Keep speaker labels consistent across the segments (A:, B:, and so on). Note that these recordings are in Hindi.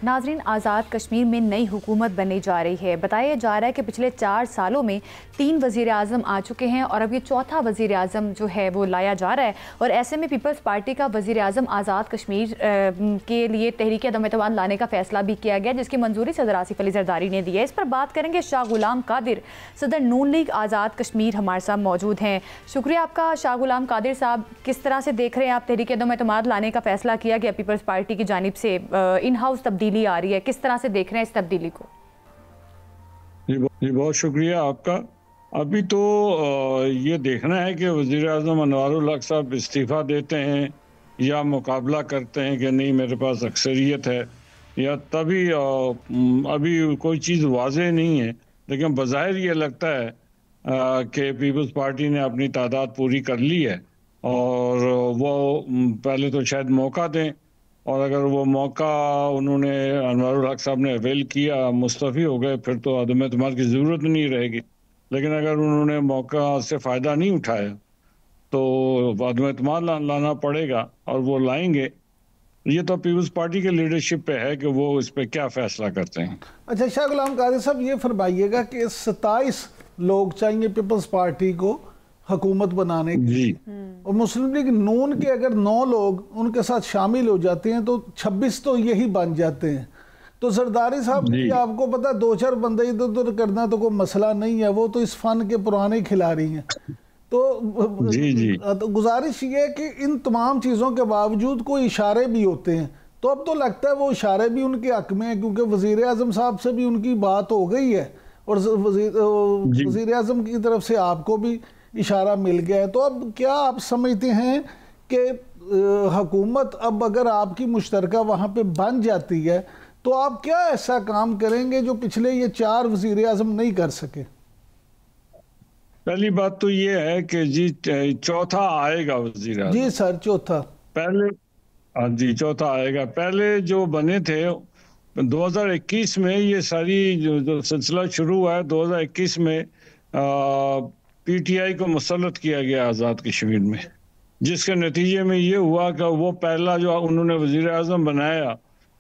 A: नाजरीन, आज़ाद कश्मीर में नई हुकूमत बनने जा रही है। बताया जा रहा है कि पिछले 4 सालों में 3 वज़ीर आज़म आ चुके हैं और अब ये चौथा वज़ीर आज़म जो है वो लाया जा रहा है। और ऐसे में पीपल्स पार्टी का वज़ीर आज़म आज़ाद कश्मीर के लिए तहरीक अदम एतमाद लाने का फैसला भी किया गया, जिसकी मंजूरी सदर आसिफ अली ज़रदारी ने दी है। इस पर बात करेंगे। शाह गुलाम कादिर, सदर नून लीग आज़ाद कश्मीर, हमारे साथ मौजूद हैं। शुक्रिया आपका शाह गुलाम कादिर साहब। किस तरह से देख रहे हैं आप तहरीक अदम एतमाद लाने का फैसला किया गया पीपल्स पार्टी की जानिब से, इन हाउस तब्दीली आ रही है, किस तरह से देख रहे हैं इस तब्दीली को?
B: जी बहुत शुक्रिया आपका। अभी तो ये देखना है कि वज़ीर आज़म अनवारुल हक साहब इस्तीफ़ा देते हैं या मुकाबला करते हैं कि नहीं मेरे पास अक्सरियत है, या तभी अभी कोई चीज़ वाज़ेह नहीं है। लेकिन बज़ाहिर ये लगता है कि पीपल्स पार्टी ने अपनी तादाद पूरी कर ली है और वो पहले तो शायद मौका दें, और अगर वो मौका उन्होंने अनवारुल हक साहब ने अवेल किया, मुस्तफ़ी हो गए, फिर तो अदम एतमाद की ज़रूरत नहीं रहेगी। लेकिन अगर उन्होंने मौका से फ़ायदा नहीं उठाया तो अदम एतमाद लाना पड़ेगा, और वो लाएंगे। ये तो पीपल्स पार्टी के लीडरशिप पे है कि वो इस पे क्या फ़ैसला करते हैं।
C: अच्छा शाह गुलाम कादिर साहब, ये फरमाइएगा कि 27 लोग चाहिए पीपल्स पार्टी को हुकूमत बनाने के लिए, और मुस्लिम लीग नून के अगर 9 लोग उनके साथ शामिल हो जाते हैं तो 26 तो यही बन जाते हैं। तो जरदारी साहब की आपको पता 2-4 बंदे इधर उधर करना तो कोई मसला नहीं है, वो तो इस फन के पुराने खिलाड़ी हैं। तो गुजारिश ये है कि इन तमाम चीज़ों के बावजूद कोई इशारे भी होते हैं, तो अब तो लगता है वो इशारे भी उनके हक में है, क्योंकि वज़ीर आज़म साहब से भी उनकी बात हो गई है और वज़ीर आज़म की तरफ से आपको भी इशारा मिल गया है। तो अब क्या आप समझते हैं कि हुकूमत अब अगर आपकी मुश्तरका वहाँ पे बन जाती है तो आप क्या ऐसा काम करेंगे जो पिछले ये 4 वज़ीर आज़म नहीं कर सके?
B: पहली बात तो ये है कि जी चौथा आएगा वज़ीर आज़म।
C: जी सर, चौथा पहले,
B: हाँ जी चौथा आएगा। पहले जो बने थे 2021 में, ये सारी जो सिलसिला शुरू हुआ है 2021 में पीटीआई को मुसल्लत किया गया आज़ाद कश्मीर में, जिसके नतीजे में ये हुआ कि वो पहला जो उन्होंने वज़ीर आज़म बनाया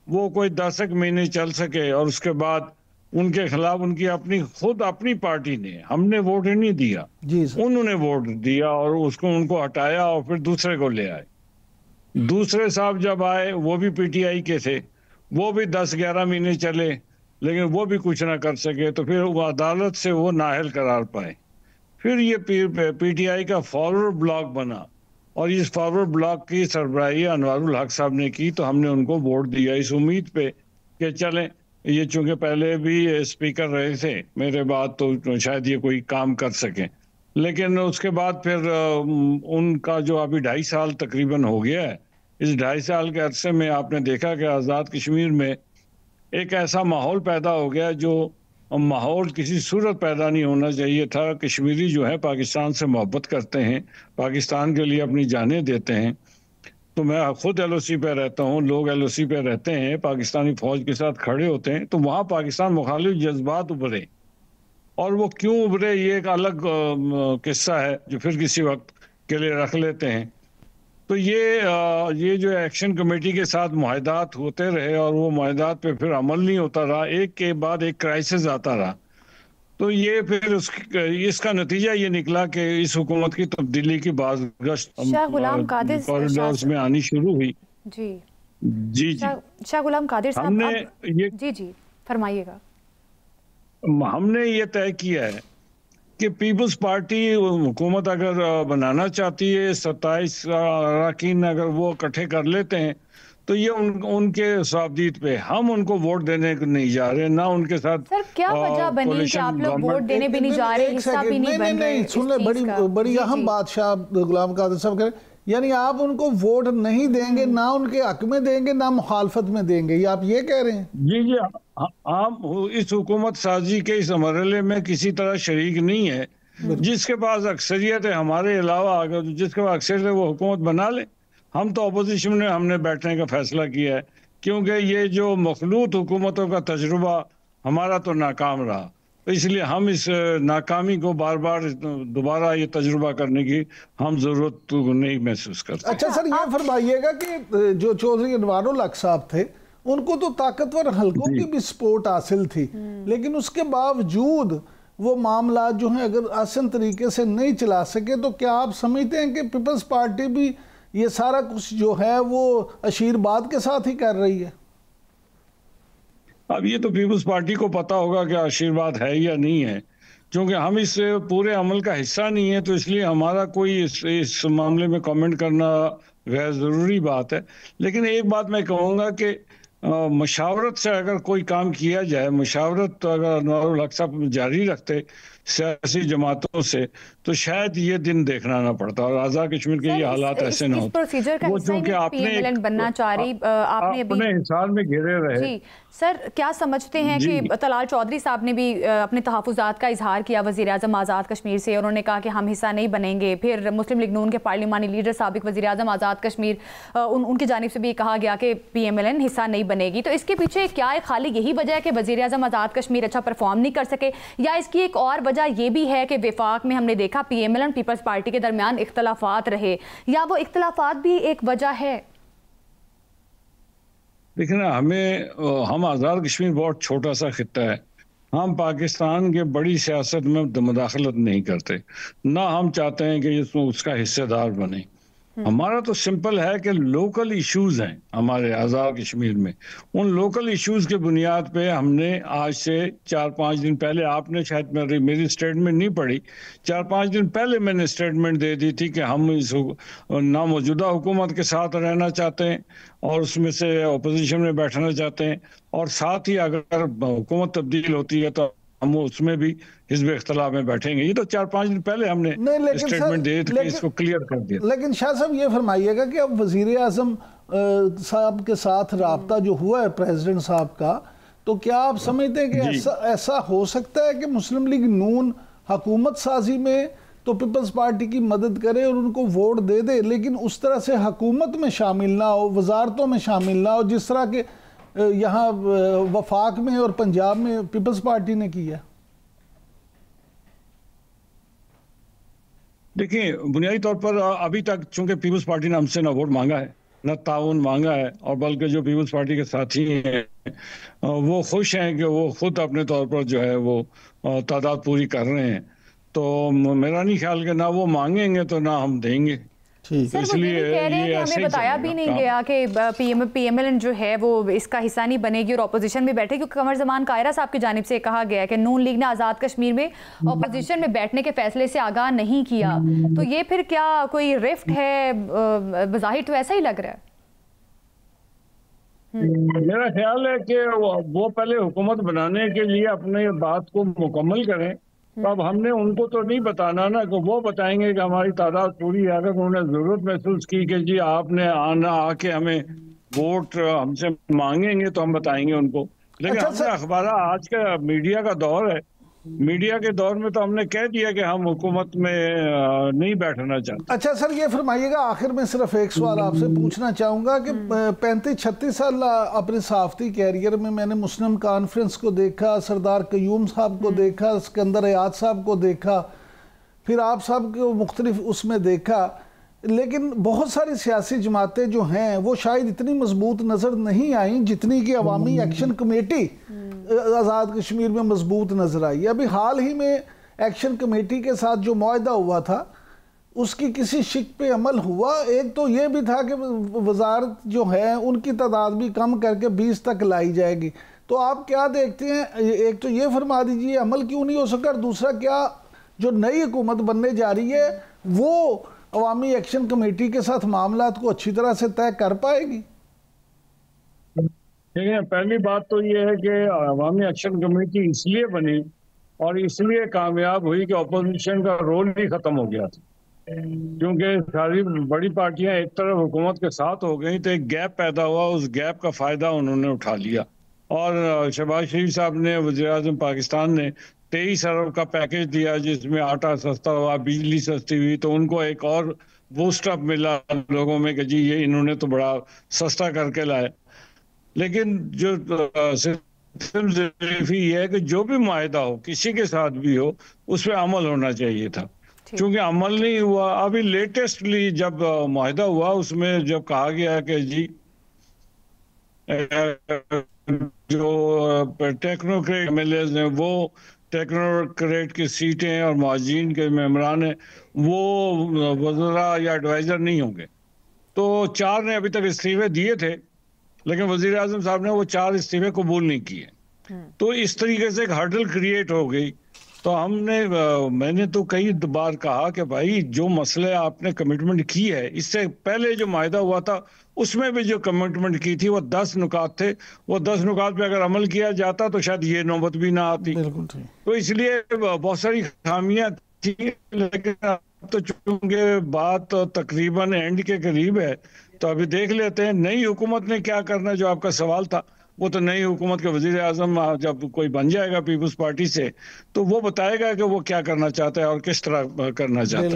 B: वो कोई 10 महीने चल सके, और उसके बाद उनके खिलाफ उनकी अपनी पार्टी ने, हमने वोट नहीं दिया, उन्होंने वोट दिया और उनको हटाया और फिर दूसरे को ले आए। दूसरे साहब जब आए वो भी पीटीआई के थे, वो भी 10-11 महीने चले लेकिन वो भी कुछ ना कर सके, तो फिर वो अदालत से वो नाअहल करार पाए। फिर ये पीटीआई का फॉरवर्ड ब्लॉक बना और इस फॉरवर्ड ब्लॉक की सरबराही अनवारुल हक साहब ने की, तो हमने उनको वोट दिया इस उम्मीद पे कि चलें, ये चूंकि पहले भी स्पीकर रहे थे मेरे बाद, तो शायद ये कोई काम कर सकें। लेकिन उसके बाद फिर उनका जो अभी 2.5 साल तकरीबन हो गया है, इस 2.5 साल के अरसे में आपने देखा कि आज़ाद कश्मीर में एक ऐसा माहौल पैदा हो गया जो माहौल किसी सूरत पैदा नहीं होना चाहिए था। कश्मीरी जो है पाकिस्तान से मोहब्बत करते हैं, पाकिस्तान के लिए अपनी जानें देते हैं। तो मैं खुद एलओसी पे रहता हूँ, लोग एलओसी पे रहते हैं, पाकिस्तानी फौज के साथ खड़े होते हैं, तो वहाँ पाकिस्तान मुखालिफ जज्बात उभरे, और वो क्यों उभरे ये एक अलग किस्सा है जो फिर किसी वक्त के लिए रख लेते हैं। तो ये जो एक्शन कमेटी के साथ मुआहदात होते रहे और वो मुआहदात पे फिर अमल नहीं होता रहा, एक के बाद एक क्राइसिस आता रहा, तो ये फिर इसका नतीजा ये निकला कि इस हुकूमत की तब्दीली की बाज़गश्त कॉरिडोर्स में आनी शुरू हुई। जी
A: शाह गुलाम कादिर साहब, जी फरमाइएगा।
B: हमने ये तय किया है कि पीपल्स पार्टी हुकूमत अगर बनाना चाहती है, 27 अरकान अगर वो इकट्ठे कर लेते हैं, तो ये उनके साबदीद पे, हम उनको वोट देने को नहीं जा रहे, ना उनके साथ।
A: सर क्या वजह बनी कि आप लोग वोट देने भी नहीं जा रहे, हिस्सा भी नहीं बन रहे?
C: सुन ले, बड़ी अहम बात शाह गुलाम कादिर साहब कह, यानी आप उनको वोट नहीं देंगे, ना उनके हक में देंगे ना मुखालफत में देंगे, ये आप ये कह रहे हैं?
B: जी हम इस हुकूमत साजी के इस मरहले में किसी तरह शरीक नहीं है। जिसके पास अक्सरियत है हमारे अलावा, अगर जिसके पास अक्सरियत है वो हुकूमत बना ले। हम तो अपोजिशन में हमने बैठने का फैसला किया है, क्योंकि ये जो मखलूत हुकूमतों का तजुर्बा हमारा तो नाकाम रहा, तो इसलिए हम इस नाकामी को बार बार दोबारा ये तजुर्बा करने की हम जरूरत नहीं महसूस करते।
C: अच्छा सर, ये फरमाइएगा कि जो चौधरी अनवारुल हक साहब थे उनको तो ताकतवर हलकों की भी सपोर्ट हासिल थी, लेकिन उसके बावजूद वो मामला जो है अगर आसान तरीके से नहीं चला सके, तो क्या आप समझते हैं कि पीपल्स पार्टी भी ये सारा कुछ जो है वो आशीर्वाद के साथ ही कर रही है?
B: अब ये तो पीपल्स पार्टी को पता होगा कि आशीर्वाद है या नहीं है, क्योंकि हम इस पूरे अमल का हिस्सा नहीं है, तो इसलिए हमारा कोई इस मामले में कमेंट करना गैर जरूरी बात है। लेकिन एक बात मैं कहूँगा कि मशावरत से अगर कोई काम किया जाए, मशावरत अगर अनवारुल हक साहब जारी रखते सियासी जमातों से, तो शायद ये दिन देखना ना पड़ता और आज़ाद कश्मीर के ये हालात ऐसे ना होते।
A: प्रोसीजर का
B: वो
A: हिस्सा
B: चूंकि
A: आपने बनना चाह रही, आपने
B: अपने हिसाब में घिरे रहे।
A: जी सर, क्या समझते हैं कि तलाल चौधरी साहब ने भी अपने तहफ़्फ़ुज़ात का इजहार किया वज़ीर आज़म आज़ाद कश्मीर से, उन्होंने कहा कि हम हिस्सा नहीं बनेंगे। फिर मुस्लिम लीग नून के पार्लिमानी लीडर साबिक़ वज़ीर आज़म आज़ाद कश्मीर, उनकी जानिब से भी कहा गया कि PMLN हिस्सा नहीं बनेगी। तो इसके पीछे क्या है, खाली यही वजह है कि वज़ीर आज़म आज़ाद कश्मीर अच्छा परफॉर्म नहीं कर सके, या इसकी एक और वजह ये भी है कि विफाक में हमने देखा PMLN पीपल्स पार्टी के दरमियान इख्तलाफात रहे, या वो इख्तलाफात भी एक वजह है?
B: देखिए ना, हम आज़ाद कश्मीर बहुत छोटा सा खित्ता है। हम पाकिस्तान के बड़ी सियासत में मुदाखलत नहीं करते, ना हम चाहते हैं कि इसमें उसका हिस्सेदार बने। हमारा तो सिंपल है कि लोकल इश्यूज हैं हमारे आज़ाद कश्मीर में। उन लोकल इश्यूज के बुनियाद पे हमने आज से 4-5 दिन पहले, आपने शायद मेरी स्टेटमेंट नहीं पढ़ी, 4-5 दिन पहले मैंने स्टेटमेंट दे दी थी कि हम इस ना मौजूदा हुकूमत के साथ रहना चाहते हैं और उसमें से अपोजिशन में बैठना चाहते हैं, और साथ ही अगर हुकूमत तब्दील होती है तो हम उसमें भी हिज़्ब इख्तिलाफ में बैठेंगे। ये तो 4-5 दिन पहले हमने स्टेटमेंट दे दी, इसको क्लियर कर दिया।
C: लेकिन शाह साहब ये फरमाइएगा कि अब वज़ीर आज़म साहब के साथ राब्ता जो हुआ है प्रेसिडेंट साहब का, तो क्या आप समझते हैं कि ऐसा हो सकता है कि मुस्लिम लीग नून हुकूमत साजी में तो पीपल्स पार्टी की मदद करे और उनको वोट दे दे, लेकिन उस तरह से हुकूमत में शामिल ना हो, वजारतों में शामिल ना हो, जिस तरह के यहाँ वफाक में और पंजाब में पीपल्स पार्टी ने किया?
B: देखिए, बुनियादी तौर पर अभी तक चूंकि पीपल्स पार्टी ने हमसे ना वोट मांगा है, ना ताउन मांगा है, और बल्कि जो पीपल्स पार्टी के साथी हैं वो खुश हैं कि वो खुद अपने तौर पर जो है वो तादाद पूरी कर रहे हैं। तो मेरा नहीं ख्याल कि ना वो मांगेंगे तो ना हम देंगे।
A: सर वो ये कह रहे हैं कि हमें बताया भी नहीं गया कि PMLN जो है वो इसका हिस्सा नहीं बनेगी और ऑपोजिशन में बैठे, क्योंकि कमर जमान कायरा साहब की जानिब से कहा गया है कि नून लीग ने आज़ाद कश्मीर में ऑपोजिशन में बैठने के फैसले से आगाह नहीं किया। तो ये फिर क्या कोई रिफ्ट है? बज़ाहिर तो ऐसा ही लग रहा है।
B: मेरा ख्याल है कि वो पहले हुकूमत बनाने के लिए अपने बात को मुकम्मल करें। अब हमने उनको तो नहीं बताना ना, कि वो बताएंगे कि हमारी तादाद पूरी है। अगर उन्होंने जरूरत महसूस की कि जी आपने आके हमें वोट हमसे मांगेंगे तो हम बताएंगे उनको। लेकिन हमने अखबार, आज का मीडिया का दौर है, मीडिया के दौर में तो हमने कह दिया कि हम हुकूमत में नहीं बैठना चाहते।
C: अच्छा सर, ये फरमाइएगा, आखिर में सिर्फ एक सवाल आपसे पूछना चाहूँगा कि 35-36 साल अपने सहाफ़ती कैरियर में मैंने मुस्लिम कॉन्फ्रेंस को देखा, सरदार कयूम साहब को देखा, सिकंदर हयात साहब को देखा, फिर आप साहब को मुख्तलिफ उसमें देखा, लेकिन बहुत सारी सियासी जमातें जो हैं वो शायद इतनी मजबूत नज़र नहीं आई जितनी कि अवामी एक्शन कमेटी आज़ाद कश्मीर में मजबूत नज़र आई। अभी हाल ही में एक्शन कमेटी के साथ जो मुआहदा हुआ था उसकी किसी शिक पे अमल हुआ। एक तो ये भी था कि वजारत जो है उनकी तादाद भी कम करके 20 तक लाई जाएगी। तो आप क्या देखते हैं, एक तो ये फरमा दीजिए अमल क्यों नहीं हो सका, और दूसरा क्या जो नई हुकूमत बनने जा रही है वो अवामी एक्शन कमेटी के साथ मामलात को अच्छी तरह से तय कर पाएगी?
B: ठीक है, पहली बात तो ये है कि अवामी एक्शन कमेटी इसलिए बनी और इसलिए कामयाब हुई कि अपोजिशन का रोल ही खत्म हो गया था, क्योंकि सारी बड़ी पार्टियां एक तरफ हुकूमत के साथ हो गई तो एक गैप पैदा हुआ, उस गैप का फायदा उन्होंने उठा लिया। और शहबाज शरीफ साहब ने, वज़ीर आज़म पाकिस्तान ने 23 अरब का पैकेज दिया जिसमें आटा सस्ता हुआ, बिजली सस्ती हुई, तो उनको एक और बूस्ट अप मिला लोगों में कि जी ये इन्होंने तो बड़ा सस्ता करके लाया। लेकिन जो ये है कि जो भी मुआहदा हो किसी के साथ भी हो उस पर अमल होना चाहिए था, क्योंकि अमल नहीं हुआ। अभी लेटेस्टली जब मुआहदा हुआ उसमें जब कहा गया कि जी जो टेक्नोक्रेट एमएलए हैं वो टेक्नोक्रेट की सीटें और महाजिन के मेम्बरान हैं वो वज़रा या एडवाइज़र नहीं होंगे। तो 4 ने अभी तक इस्तीफे दिए थे, लेकिन वज़ीर आज़म साहब ने वो 4 इस्तीफे कबूल नहीं किए। तो इस तरीके से एक हर्डल क्रिएट हो गई। तो मैंने तो कई बार कहा कि भाई जो मसले आपने कमिटमेंट की है, इससे पहले जो माहिदा हुआ था उसमें भी जो कमिटमेंट की थी वो 10 नुकात थे, वो 10 नुकात पे अगर अमल किया जाता तो शायद ये नौबत भी ना आती। तो इसलिए बहुत सारी खामियां थी, लेकिन अब तो चूंकि बात तकरीबन एंड के करीब है, तो अभी देख लेते हैं नई हुकूमत ने क्या करना है। जो आपका सवाल था वो तो नई हुकूमत के वजीर आजम जब कोई बन जाएगा पीपल्स पार्टी से, तो वो बताएगा कि वो क्या करना चाहता है और किस तरह करना चाहता है।